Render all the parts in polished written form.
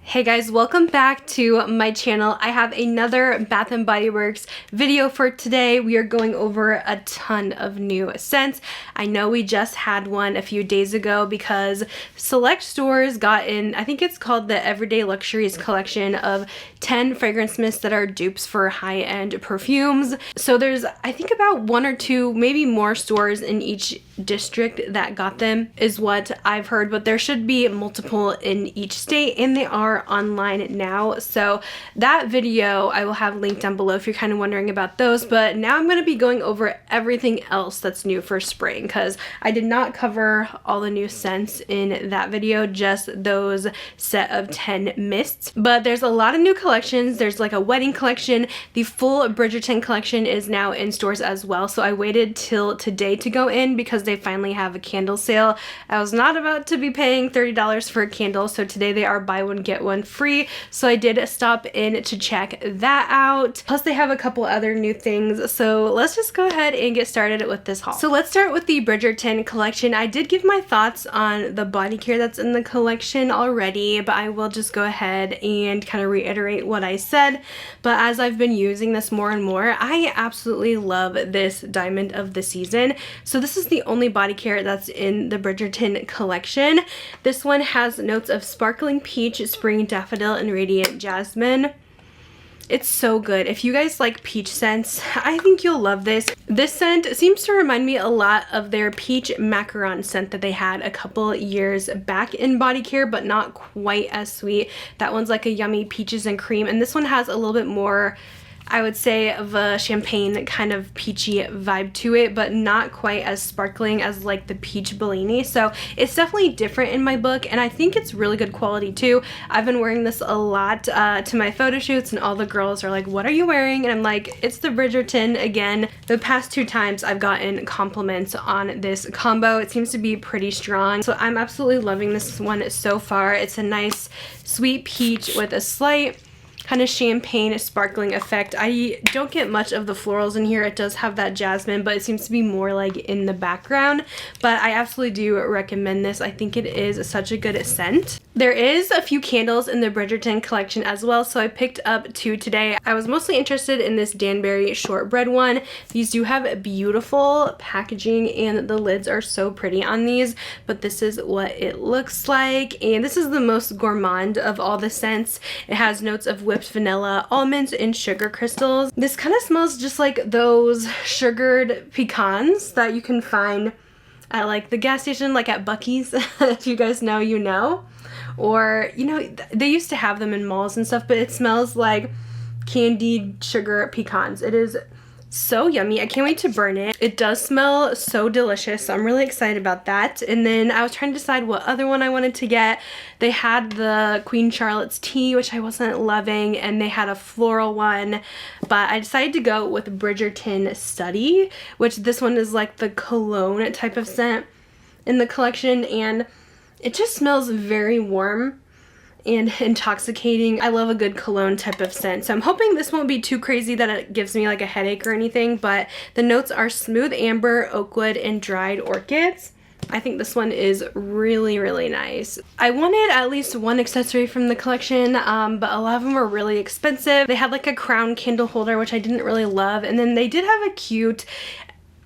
Hey guys, welcome back to my channel. I have another Bath & Body Works video for today. We are going over a ton of new scents. I know we just had one a few days ago because select stores got in, I think it's called the Everyday Luxuries collection of 10 fragrance mists that are dupes for high-end perfumes. So there's, I think, about one or two, maybe more stores in each district that got them is what I've heard, but there should be multiple in each state and they are online now. So that video I will have linked down below if you're kind of wondering about those. But now I'm going to be going over everything else that's new for spring because I did not cover all the new scents in that video, just those set of 10 mists. But there's a lot of new collections. There's like a wedding collection. The full Bridgerton collection is now in stores as well. So I waited till today to go in because they finally have a candle sale. I was not about to be paying $30 for a candle, so today they are buy one get one free. So I did stop in to check that out. Plus they have a couple other new things. So let's just go ahead and get started with this haul. So let's start with the Bridgerton collection. I did give my thoughts on the body care that's in the collection already, but I will just go ahead and kind of reiterate what I said. But as I've been using this more and more, I absolutely love this Diamond of the Season. So this is the only body care that's in the Bridgerton collection. This one has notes of sparkling peach, spring daffodil, and radiant jasmine. It's so good. If you guys like peach scents, I think you'll love this. This scent seems to remind me a lot of their peach macaron scent that they had a couple years back in body care, but not quite as sweet. That one's like a yummy peaches and cream, and this one has a little bit more, I would say, of a champagne kind of peachy vibe to it, but not quite as sparkling as like the peach Bellini. So it's definitely different in my book, and I think it's really good quality too. I've been wearing this a lot to my photo shoots, and all the girls are like, what are you wearing? And I'm like, it's the Bridgerton again. The past 2 times I've gotten compliments on this combo. It seems to be pretty strong. So I'm absolutely loving this one so far. It's a nice sweet peach with a slight kind of champagne sparkling effect. I don't get much of the florals in here. It does have that jasmine, but it seems to be more like in the background. But I absolutely do recommend this. I think it is such a good scent. There is a few candles in the Bridgerton collection as well, so I picked up 2 today. I was mostly interested in this Danbury Shortbread one. These do have beautiful packaging and the lids are so pretty on these, but this is what it looks like. And this is the most gourmand of all the scents. It has notes of whipped vanilla, almonds, and sugar crystals. This kind of smells just like those sugared pecans that you can find at like the gas station, like at Buc-ee's. If you guys know, you know. Or, you know, they used to have them in malls and stuff, but it smells like candied sugar pecans. It is so yummy. I can't wait to burn it. It does smell so delicious, so I'm really excited about that. And then I was trying to decide what other one I wanted to get. They had the Queen Charlotte's tea, which I wasn't loving, and they had a floral one, but I decided to go with Bridgerton Study, which this one is like the cologne type of scent in the collection, and it just smells very warm and intoxicating. I love a good cologne type of scent, so I'm hoping this won't be too crazy that it gives me like a headache or anything, but the notes are smooth amber, oakwood, and dried orchids. I think this one is really, really nice. I wanted at least one accessory from the collection, but a lot of them were really expensive. They had like a crown candle holder, which I didn't really love, and then they did have a cute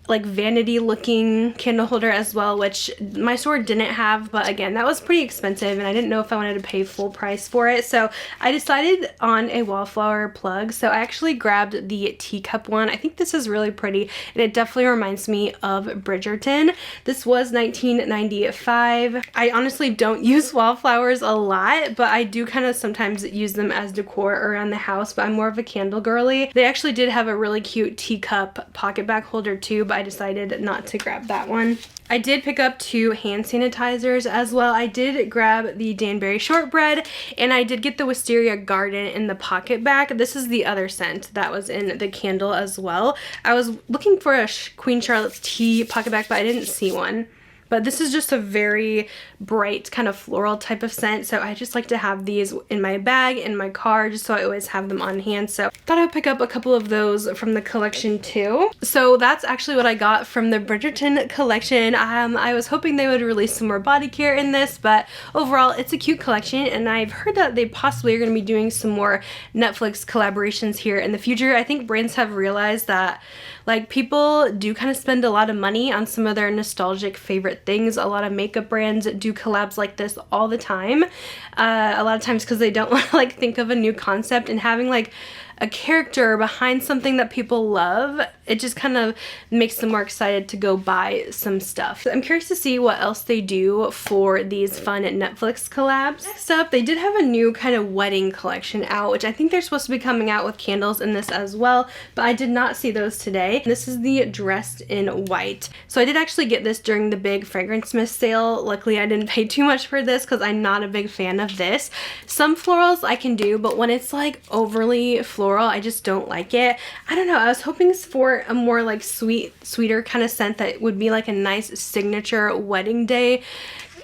like vanity looking candle holder as well, which my store didn't have, but again, that was pretty expensive and I didn't know if I wanted to pay full price for it, so I decided on a wallflower plug. So I actually grabbed the teacup one. I think this is really pretty and it definitely reminds me of Bridgerton. This was $19.95. I honestly don't use wallflowers a lot, but I do kind of sometimes use them as decor around the house, but I'm more of a candle girly. They actually did have a really cute teacup pocket bag holder too, but I decided not to grab that one. I did pick up 2 hand sanitizers as well. I did grab the Danbury Shortbread, and I did get the Wisteria Garden in the pocket bag. This is the other scent that was in the candle as well. I was looking for a Queen Charlotte's tea pocket bag, but I didn't see one. but this is just a very bright kind of floral type of scent, so I just like to have these in my bag, in my car, just so I always have them on hand. So thought I would pick up a couple of those from the collection too. So that's actually what I got from the Bridgerton collection. I was hoping they would release some more body care in this, but overall it's a cute collection, and I've heard that they possibly are going to be doing some more Netflix collaborations here in the future. I think brands have realized that like people do kind of spend a lot of money on some of their nostalgic favorite things. A lot of makeup brands do collabs like this all the time. A lot of times because they don't want to like think of a new concept, and having like a character behind something that people love, it just kind of makes them more excited to go buy some stuff. I'm curious to see what else they do for these fun Netflix collabs. Next up, they did have a new kind of wedding collection out, which I think they're supposed to be coming out with candles in this as well, but I did not see those today. This is the Dressed in White. So I did actually get this during the big Fragrance Mist sale. Luckily I didn't pay too much for this because I'm not a big fan of this. Some florals I can do, but when it's like overly floral, I just don't like it. I don't know, I was hoping for a more like sweeter kind of scent that would be like a nice signature wedding day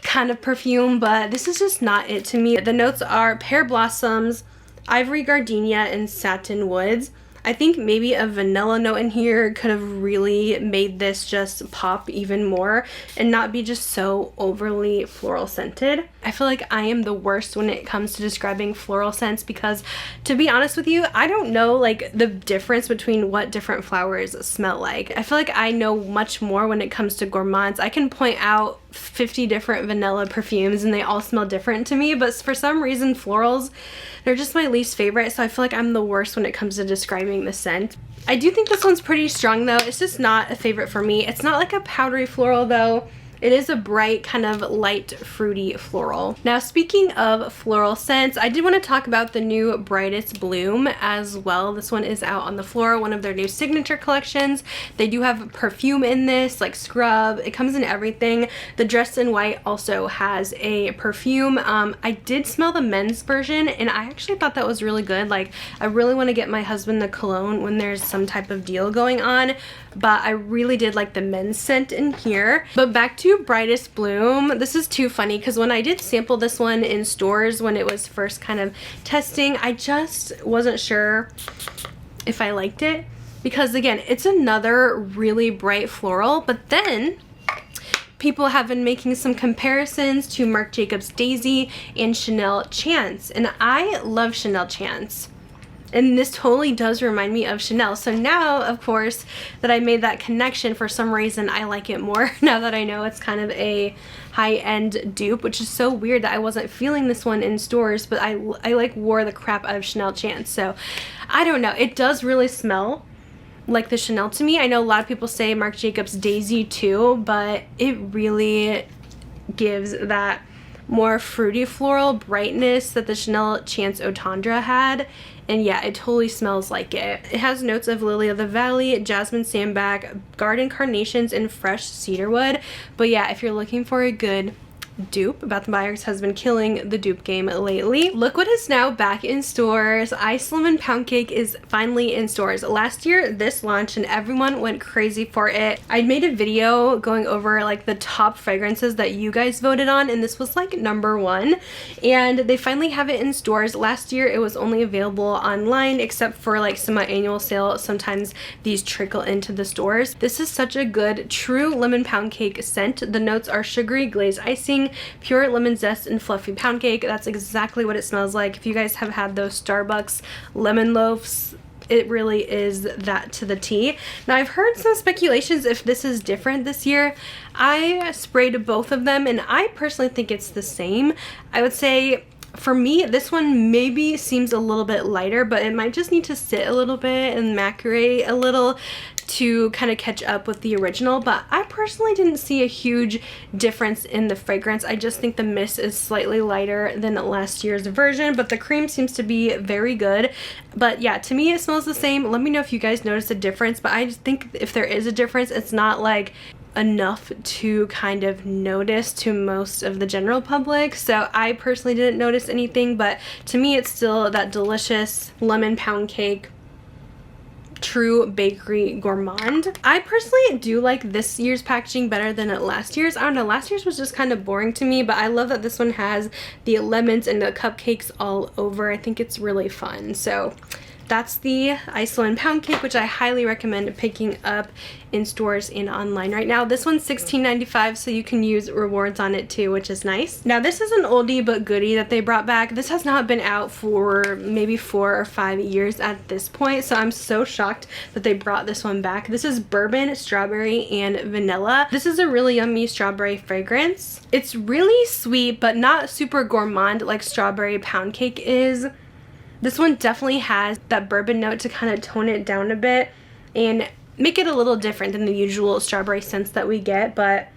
kind of perfume, but this is just not it to me. The notes are pear blossoms, ivory gardenia, and satin woods. I think maybe a vanilla note in here could have really made this just pop even more and not be just so overly floral scented. I feel like I am the worst when it comes to describing floral scents because, to be honest with you, I don't know like the difference between what different flowers smell like. I feel like I know much more when it comes to gourmands. I can point out 50 different vanilla perfumes and they all smell different to me, but for some reason florals, they're just my least favorite, so I feel like I'm the worst when it comes to describing the scent. I do think this one's pretty strong though. It's just not a favorite for me. It's not like a powdery floral though. It is a bright kind of light fruity floral. Now speaking of floral scents, I did want to talk about the new Brightest Bloom as well. This one is out on the floor, one of their new signature collections. They do have perfume in this, like scrub. It comes in everything. The Dressed in White also has a perfume. I did smell the men's version and I actually thought that was really good. Like I really want to get my husband the cologne when there's some type of deal going on, but I really did like the men's scent in here. But back to Brightest Bloom, this is too funny because when I did sample this one in stores when it was first kind of testing, I just wasn't sure if I liked it because again, it's another really bright floral, but then people have been making some comparisons to Marc Jacobs Daisy and Chanel Chance, and I love Chanel Chance. And this totally does remind me of Chanel. So now, of course, that I made that connection, for some reason I like it more now that I know it's kind of a high-end dupe, which is so weird that I wasn't feeling this one in stores, but I like wore the crap out of Chanel Chance. So I don't know. It does really smell like the Chanel to me. I know a lot of people say Marc Jacobs Daisy too, but it really gives that more fruity floral brightness that the Chanel Chance Eau Tendre had. And yeah, it totally smells like it. It has notes of lily of the valley, jasmine sandbag, garden carnations, and fresh cedarwood. But yeah, if you're looking for a good dupe, Bath & Body has been killing the dupe game lately. Look what is now back in stores. Ice Lemon Pound Cake is finally in stores. Last year this launched and everyone went crazy for it. I made a video going over like the top fragrances that you guys voted on, and this was like #1, and they finally have it in stores. Last year it was only available online except for like semi-annual sale. Sometimes these trickle into the stores. This is such a good true lemon pound cake scent. The notes are sugary glazed icing, pure lemon zest, and fluffy pound cake. That's exactly what it smells like. If you guys have had those Starbucks lemon loaves, it really is that to the T. Now I've heard some speculations if this is different this year. I sprayed both of them and I personally think it's the same. I would say for me, this one maybe seems a little bit lighter, but it might just need to sit a little bit and macerate a little to kind of catch up with the original. But I personally didn't see a huge difference in the fragrance. I just think the mist is slightly lighter than last year's version, but the cream seems to be very good. But yeah, to me it smells the same. Let me know if you guys notice a difference, but I just think if there is a difference, it's not like enough to kind of notice to most of the general public. So I personally didn't notice anything, but to me it's still that delicious lemon pound cake true bakery gourmand. I personally do like this year's packaging better than last year's. I don't know, last year's was just kind of boring to me, but I love that this one has the lemons and the cupcakes all over. I think it's really fun. So that's the Iceland pound cake, which I highly recommend picking up in stores and online right now. This one's $16.95, so you can use rewards on it too, which is nice. Now this is an oldie but goodie that they brought back. This has not been out for maybe 4 or 5 years at this point, so I'm so shocked that they brought this one back. This is Bourbon, Strawberry, and Vanilla. This is a really yummy strawberry fragrance. It's really sweet, but not super gourmand like strawberry pound cake is. This one definitely has that bourbon note to kind of tone it down a bit and make it a little different than the usual strawberry scents that we get, but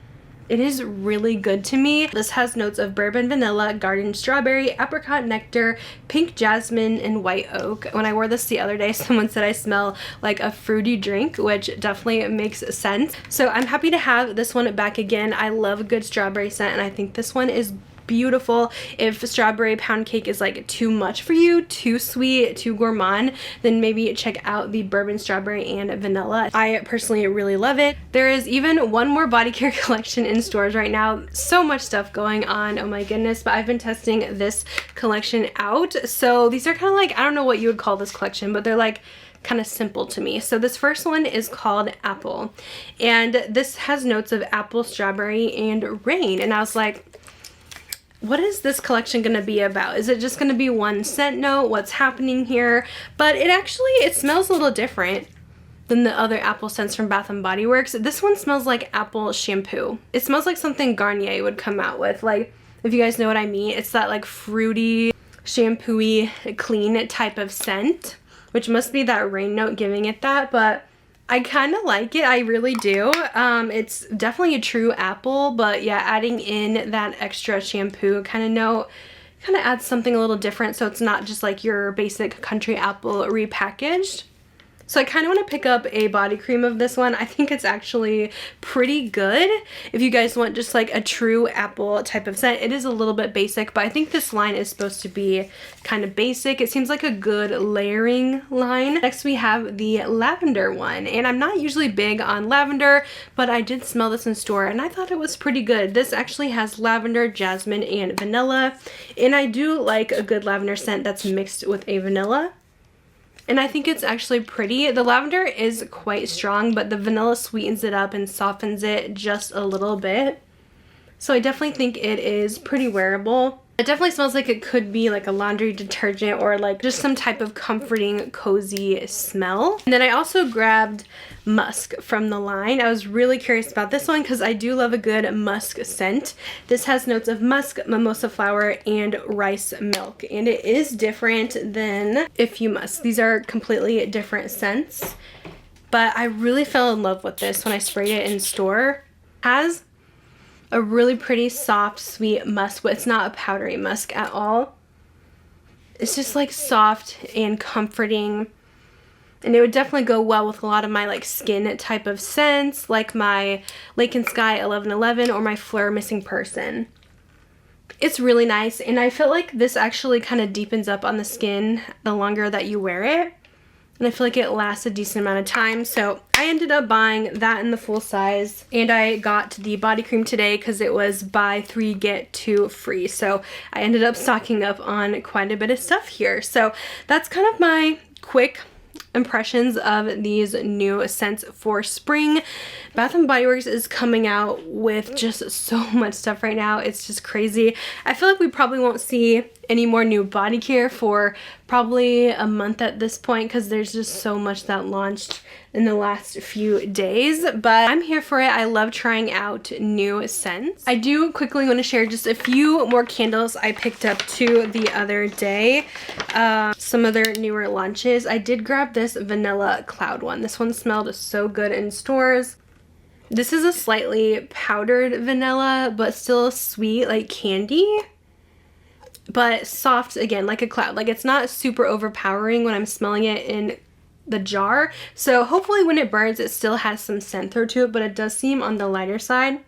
it is really good to me. This has notes of bourbon, vanilla, garden strawberry, apricot nectar, pink jasmine, and white oak. When I wore this the other day, someone said I smell like a fruity drink, which definitely makes sense. So I'm happy to have this one back again. I love a good strawberry scent, and I think this one is beautiful. If strawberry pound cake is like too much for you, too sweet, too gourmand, then maybe check out the bourbon, strawberry, and vanilla. I personally really love it. There is even one more body care collection in stores right now. So much stuff going on, oh my goodness, but I've been testing this collection out. So these are kind of like, I don't know what you would call this collection, but they're like kind of simple to me. So this first one is called Apple, and this has notes of apple, strawberry, and rain. And I was like, what is this collection going to be about? Is it just going to be one scent note? What's happening here? But it smells a little different than the other apple scents from Bath & Body Works. This one smells like apple shampoo. It smells like something Garnier would come out with. Like, if you guys know what I mean, it's that like fruity, shampoo-y, clean type of scent, which must be that rain note giving it that, but I kind of like it. I really do. It's definitely a true apple, but yeah, adding in that extra shampoo kind of note kind of adds something a little different, so it's not just like your basic country apple repackaged. So I kind of want to pick up a body cream of this one. I think it's actually pretty good if you guys want just like a true apple type of scent. It is a little bit basic, but I think this line is supposed to be kind of basic. It seems like a good layering line. Next we have the lavender one, and I'm not usually big on lavender, but I did smell this in store and I thought it was pretty good. This actually has lavender, jasmine, and vanilla, and I do like a good lavender scent that's mixed with a vanilla. And I think it's actually pretty. The lavender is quite strong, but the vanilla sweetens it up and softens it just a little bit. So I definitely think it is pretty wearable. It definitely smells like it could be like a laundry detergent or like just some type of comforting, cozy smell. And then I also grabbed Musk from the line. I was really curious about this one because I do love a good musk scent. This has notes of musk, mimosa flower, and rice milk. And it is different than If You Musk. These are completely different scents. But I really fell in love with this when I sprayed it in store. It has a really pretty soft sweet musk, but it's not a powdery musk at all. It's just like soft and comforting, and it would definitely go well with a lot of my like skin type of scents, like my Lake and Sky 1111 or my Fleur Missing Person. It's really nice, and I feel like this actually kind of deepens up on the skin the longer that you wear it. And I feel like it lasts a decent amount of time. So I ended up buying that in the full size. And I got the body cream today because it was buy 3 get 2 free. So I ended up stocking up on quite a bit of stuff here. So that's kind of my quick impressions of these new scents for spring. Bath & Body Works is coming out with just so much stuff right now. It's just crazy. I feel like we probably won't see any more new body care for probably a month at this point because there's just so much that launched in the last few days, but I'm here for it. I love trying out new scents. I do quickly want to share just a few more candles I picked up too the other day. Some of their newer launches. I did grab this vanilla cloud one. This one smelled so good in stores. This is a slightly powdered vanilla, but still sweet like candy, but soft again like a cloud. Like it's not super overpowering when I'm smelling it in the jar, so hopefully when it burns it still has some scent through to it, but it does seem on the lighter side.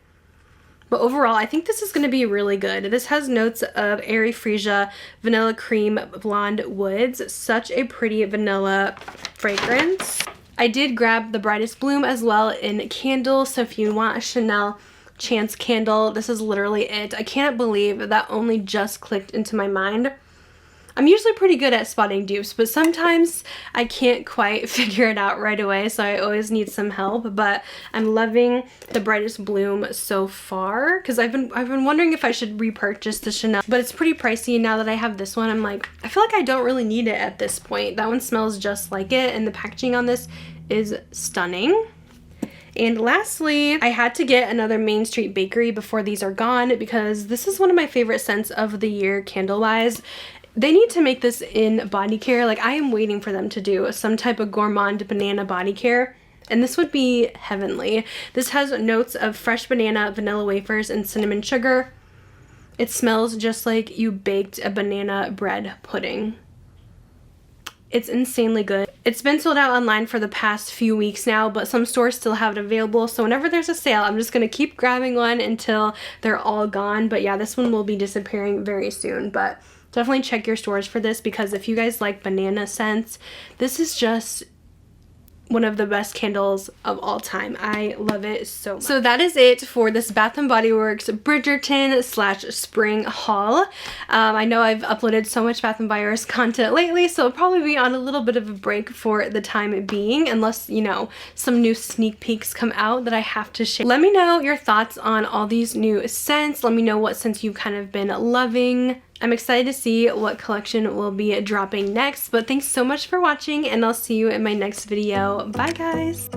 But overall I think this is going to be really good. This has notes of airy freesia, vanilla cream, blonde woods. Such a pretty vanilla fragrance. I did grab the Brightest Bloom as well in candles, so if you want a Chanel Chance candle, this is literally it. I can't believe that only just clicked into my mind. I'm usually pretty good at spotting dupes, but sometimes I can't quite figure it out right away, so I always need some help. But I'm loving the Brightest Bloom so far, because I've been wondering if I should repurchase the Chanel, but it's pretty pricey. Now that I have this one, I'm like, I feel like I don't really need it at this point. That one smells just like it, and the packaging on this is stunning. And lastly, I had to get another Main Street Bakery before these are gone, because this is one of my favorite scents of the year candle-wise. They need to make this in body care. Like, I am waiting for them to do some type of gourmand banana body care, and this would be heavenly. This has notes of fresh banana, vanilla wafers, and cinnamon sugar. It smells just like you baked a banana bread pudding. It's insanely good. It's been sold out online for the past few weeks now, but some stores still have it available. So whenever there's a sale, I'm just gonna keep grabbing one until they're all gone. But yeah, this one will be disappearing very soon. But definitely check your stores for this, because if you guys like banana scents, this is just one of the best candles of all time. I love it so much. So that is it for this Bath & Body Works Bridgerton / spring haul. I know I've uploaded so much Bath & Body Works content lately, so I'll probably be on a little bit of a break for the time being, unless, you know, some new sneak peeks come out that I have to share. Let me know your thoughts on all these new scents. Let me know what scents you've kind of been loving. I'm excited to see what collection will be dropping next, but thanks so much for watching, and I'll see you in my next video. Bye, guys!